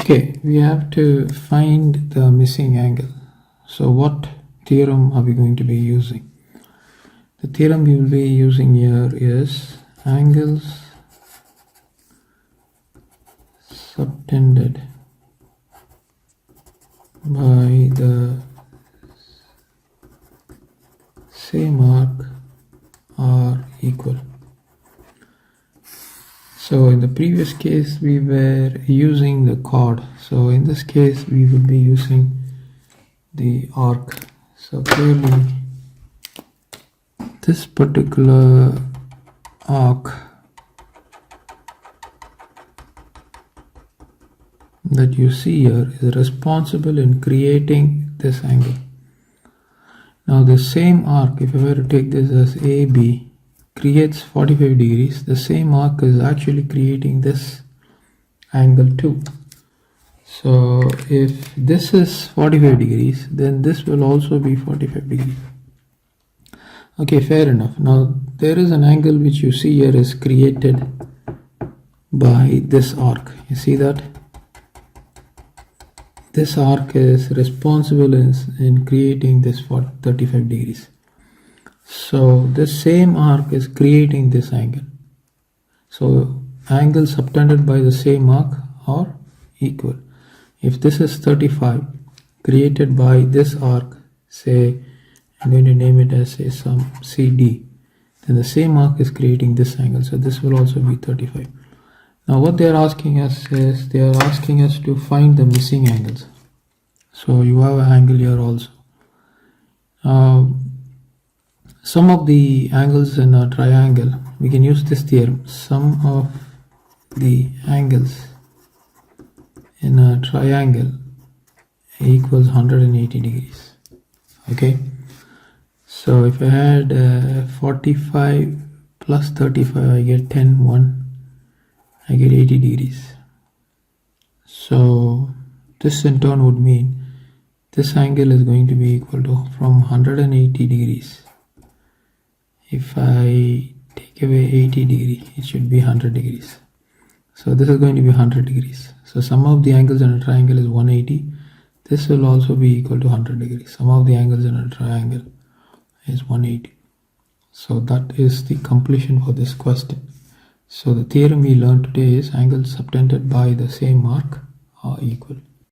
Okay, we have to find the missing angle. So what theorem are we going to be using? The theorem we will be using here is angles subtended by the same arc are equal. So in the previous case we were using the chord, so in this case we will be using the arc. So clearly this particular arc that you see here is responsible in creating this angle. Now the same arc, if I were to take this as AB, creates 45 degrees. The same arc is actually creating this angle too. So if this is 45 degrees, then this will also be 45 degrees. Okay, fair enough. Now there is an angle which you see here is created by this arc. You see that? This arc is responsible in creating this for 35 degrees. So this same arc is creating this angle. So angles subtended by the same arc are equal. If this is 35 created by this arc, say I'm going to name it as say some CD, then the same arc is creating this angle. So this will also be 35. Now what they are asking us is they are asking us to find the missing angles. So you have an angle here also. Sum of the angles in a triangle, we can use this theorem. Sum of the angles in a triangle equals 180 degrees. Okay, so if I had 45 plus 35, I get 10, 1, I get 80 degrees. So this in turn would mean this angle is going to be equal to from 180 degrees. If I take away 80 degrees, it should be 100 degrees. So this is going to be 100 degrees. So sum of the angles in a triangle is 180. This will also be equal to 100 degrees. Sum of the angles in a triangle is 180. So that is the completion for this question. So the theorem we learned today is angles subtended by the same arc are equal.